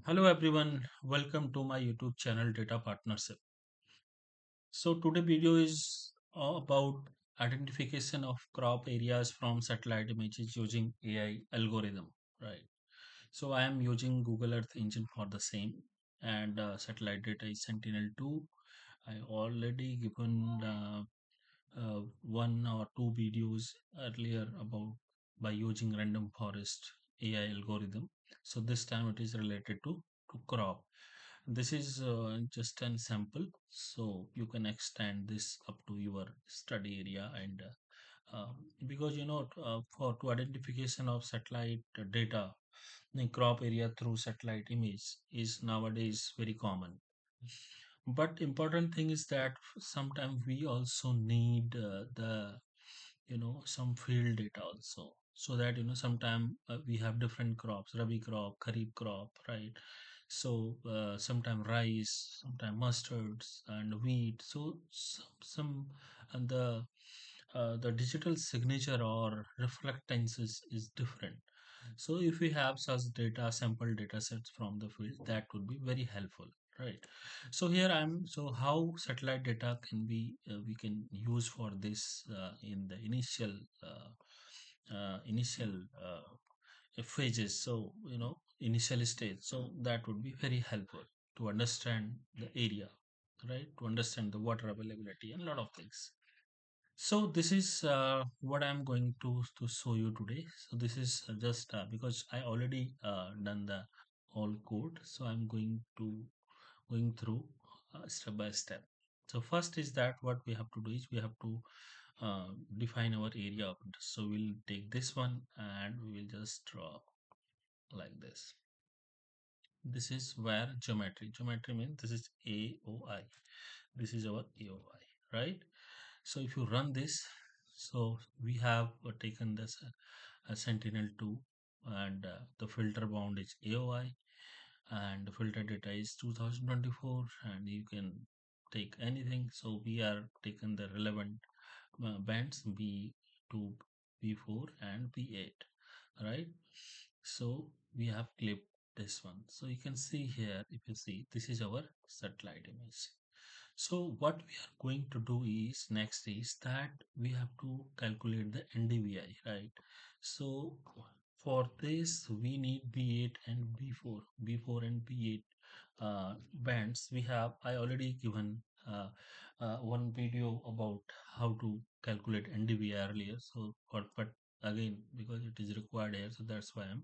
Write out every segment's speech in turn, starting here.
Hello everyone, welcome to my YouTube channel Data Partnership. So today video is about identification of crop areas from satellite images using AI algorithm, right? So I am using Google Earth Engine for the same and satellite data is Sentinel-2. I already given one or two videos earlier about by using random forest AI algorithm. So this time it is related to crop. This is just an sample, so you can extend this up to your study area and because for to identification of satellite data in crop area through satellite image is nowadays very common. But important thing is that sometimes we also need the some field data also, so that sometime we have different crops, rabi crop, kharif crop, right? So sometime rice, sometime mustards and wheat. So some and the digital signature or reflectances is different. So if we have such data, sample data sets from the field, that would be very helpful, right? So here I'm, so how satellite data can be, we can use for this in the initial phases. So, initial stage. So that would be very helpful to understand the area, right? To understand the water availability and a lot of things. So this is what I'm going to show you today. So this is just because I already done the whole code. So I'm going through step by step. So first is that what we have to do is we have to uh, define our area of interest. So we'll take this one and we will just draw like this. This is where geometry. Geometry means this is AOI. This is our AOI, right? So if you run this, so we have taken this Sentinel-2 and the filter bound is AOI and the filter data is 2024 and you can take anything. So we are taken the relevant bands B2, B4 and B8, right? So we have clipped this one. So you can see here, if you see, this is our satellite image. So what we are going to do is next is that we have to calculate the NDVI, right? So for this we need B8 and B4 and B8 bands. We have, I already given one video about how to calculate NDVI earlier. So but again because it is required here, so that's why I'm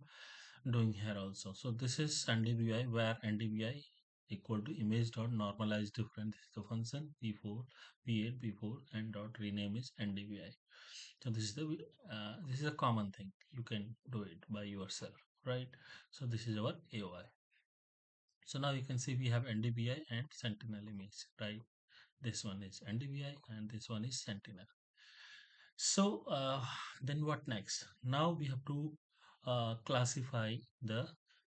doing here also. So this is NDVI where NDVI equal to image dot normalized difference is the function p4 p8 p4 and dot rename is ndvi. So this is a common thing, you can do it by yourself, right? So this is our AOI. So now you can see we have ndvi and sentinel image, right? This one is ndvi and this one is sentinel. So then what next? Now we have to classify the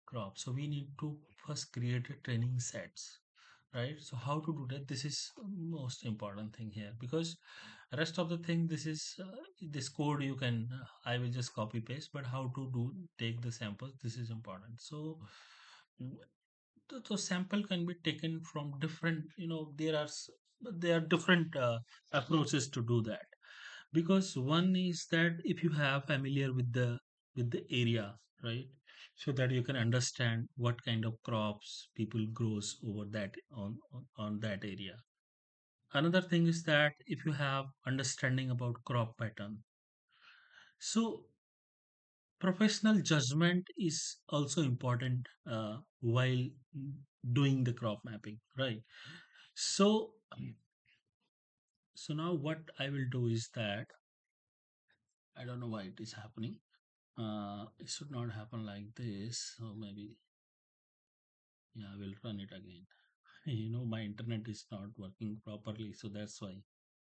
crop. So we need to first create a training sets, right? So how to do that? This is most important thing here, because rest of the thing, this is this code you can I will just copy paste, but how to do take the samples, this is important. So mm, the sample can be taken from different, there are different approaches to do that, because one is that if you have familiar with the area, right? So that you can understand what kind of crops people grows over that on that area. Another thing is that if you have understanding about crop pattern, so professional judgment is also important while doing the crop mapping, right? So so now what I will do is that I don't know why it is happening. It should not happen like this. So maybe, yeah, I will run it again. My internet is not working properly, so that's why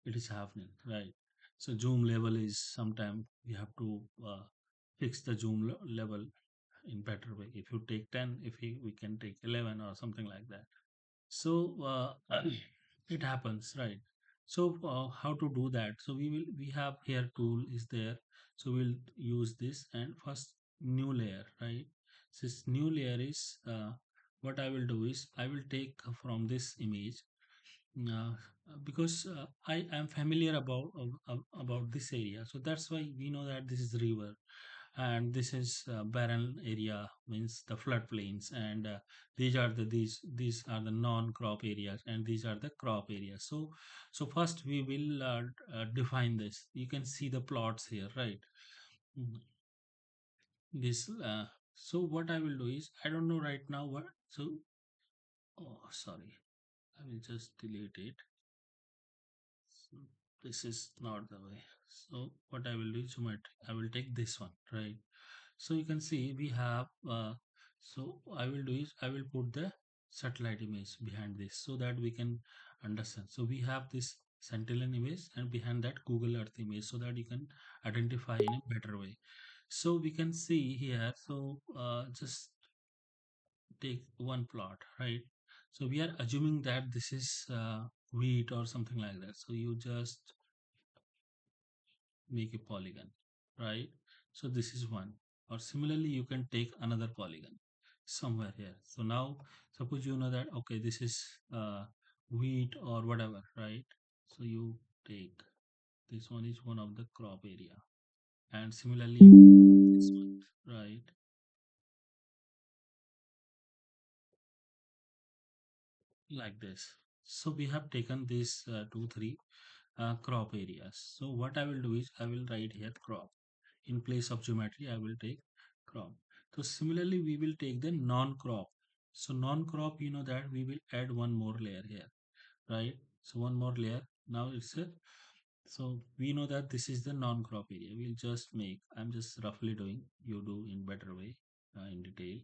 it is happening, right? So zoom level is sometime we have to fix the level in better way. If you take 10, if we can take 11 or something like that. So it happens, right? So how to do that? So we have here tool is there. So we'll use this and first new layer, right? So this new layer is what I will do is I will take from this image, uh, because I am familiar about this area, so that's why we know that this is river, and this is barren area, means the floodplains, and these are the non-crop areas, and these are the crop areas. So first we will define this. You can see the plots here, right? Mm, this so what I will do is, I don't know right now what. So, oh sorry, I will just delete it. So this is not the way. So what I will do is I will take this one, right? So you can see we have, so I will do is I will put the satellite image behind this so that we can understand. So we have this Sentinel image, and behind that Google Earth image, so that you can identify in a better way. So we can see here, so just take one plot, right? So we are assuming that this is wheat or something like that. So you just make a polygon, right? So this is one. Or similarly, you can take another polygon somewhere here. So now, suppose you know that, okay, this is wheat or whatever, right? So you take this one is one of the crop area. And similarly, this one, right? Like this. So we have taken these two, three crop areas. So what I will do is I will write here crop. In place of geometry, I will take crop. So similarly, we will take the non-crop. So non-crop, you know that we will add one more layer here, right? So one more layer. Now it's a, so we know that this is the non-crop area. We'll just make, I'm just roughly doing, you do in better way, in detail.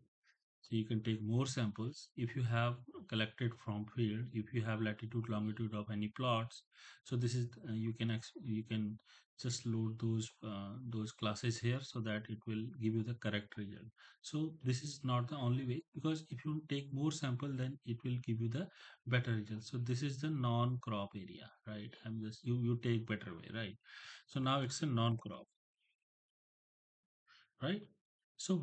So you can take more samples if you have collected from field. If you have latitude, longitude of any plots, so this is you can just load those classes here so that it will give you the correct result. So this is not the only way, because if you take more sample, then it will give you the better result. So this is the non-crop area, right? I'm just you take better way, right? So now it's a non-crop, right? So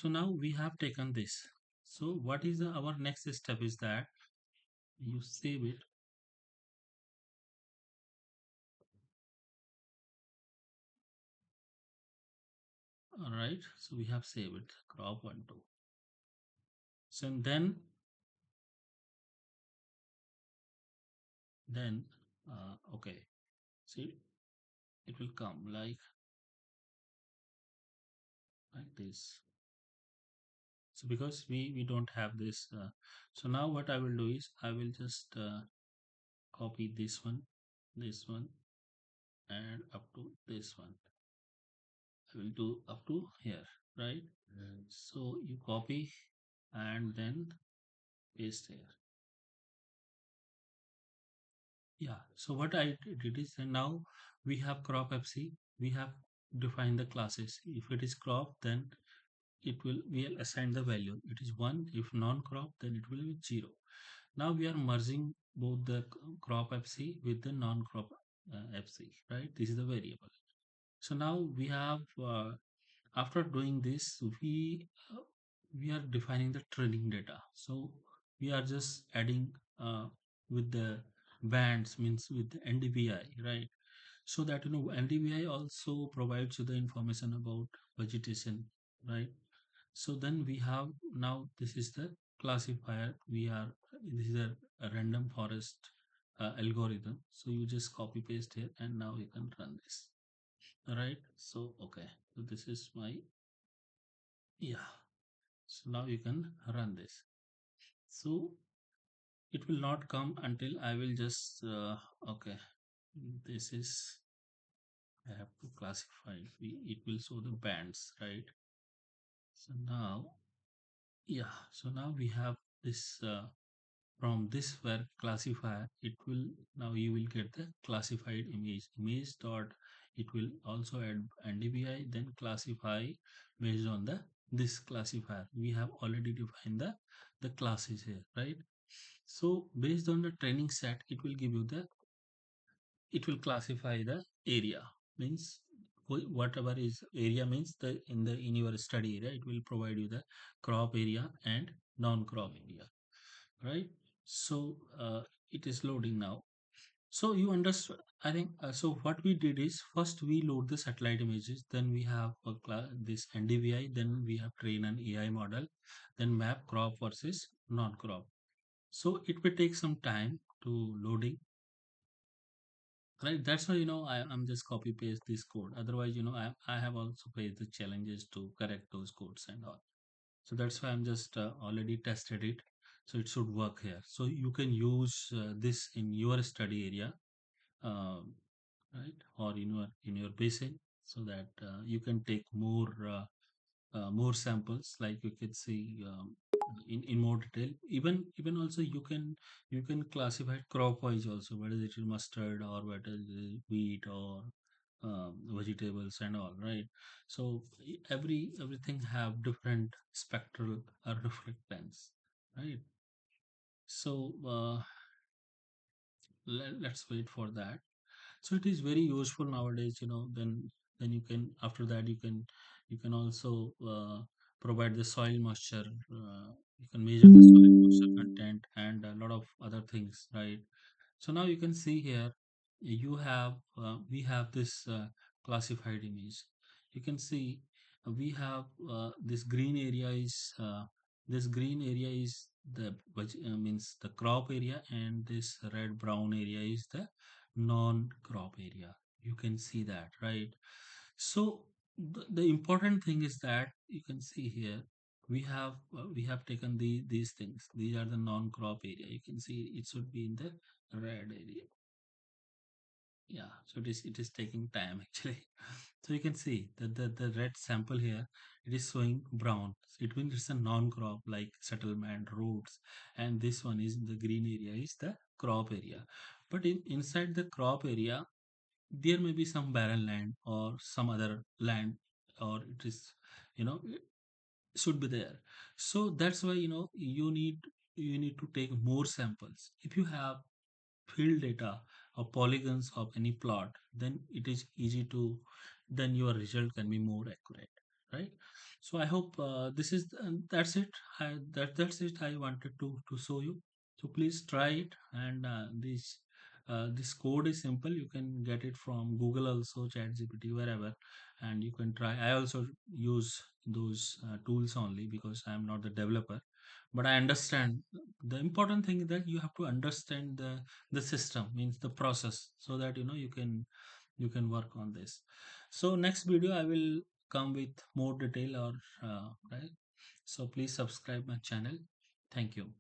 now we have taken this. So what is our next step is that you save it. All right, so we have saved it, crop 1 2. So then okay, see, it will come like this. So because we don't have this, so now what I will do is I will just copy this one, and up to this one. I will do up to here, right? So you copy and then paste here. Yeah. So what I did is, and now we have crop FC. We have defined the classes. If it is crop, then it will we'll assign the value. It is 1. If non-crop, then it will be 0. Now we are merging both the crop FC with the non-crop FC, right? This is the variable. So now we have, after doing this, we are defining the training data. So we are just adding with the bands, means with the NDVI, right? So that NDVI also provides you the information about vegetation, right? So then we have, now this is the classifier. This is a random forest algorithm. So you just copy paste here, and now you can run this. All right. So okay. So this is my, yeah. So now you can run this. So it will not come until I will just okay. This is, I have to classify it. It will show the bands, right? So now, yeah. So now we have this, from this where classifier, it will, now you will get the classified image dot, it will also add NDVI, then classify based on the this classifier. We have already defined the classes here, right? So based on the training set, it will give you the, it will classify the area, means whatever is area means the in your study area, it will provide you the crop area and non-crop area, right? So it is loading now. So you understand, I think. So what we did is first we load the satellite images, then we have this NDVI, then we have train an AI model, then map crop versus non-crop. So it will take some time to loading, right? That's why I'm just copy paste this code. Otherwise, I have also faced the challenges to correct those codes and all. So that's why I'm just already tested it. So it should work here. So you can use this in your study area, um, right, or in your basin, so that you can take more samples, like you can see in more detail. Even also you can classify crop wise also, whether it is mustard or whether it is wheat or vegetables and all, right? So everything have different spectral or reflectance, right? So let's wait for that. So it is very useful nowadays. Then you can, after that, you can also provide the soil moisture. You can measure the soil moisture content and a lot of other things, right? So now you can see here, we have this classified image. You can see we have this green area is means the crop area, and this red brown area is the non-crop area. You can see that, right? So the important thing is that you can see here, we have taken these things. These are the non-crop area. You can see it should be in the red area. Yeah, so it is taking time actually. So you can see that the red sample here, it is showing brown. So it means it's a non-crop, like settlement, roads, and this one is the green area is the crop area. But inside the crop area, there may be some barren land or some other land, or it is, it should be there. So that's why you need to take more samples. If you have field data or polygons of any plot, then it is easy to, then your result can be more accurate, right? So I hope this is that's it. That's it I wanted to show you. So please try it. And this code is simple. You can get it from Google, also ChatGPT, wherever, and you can try. I also use those tools only because I am not the developer, but I understand. The important thing is that you have to understand the system, means the process, so that you can work on this. So next video I will come with more detail, or right. So please subscribe my channel. Thank you.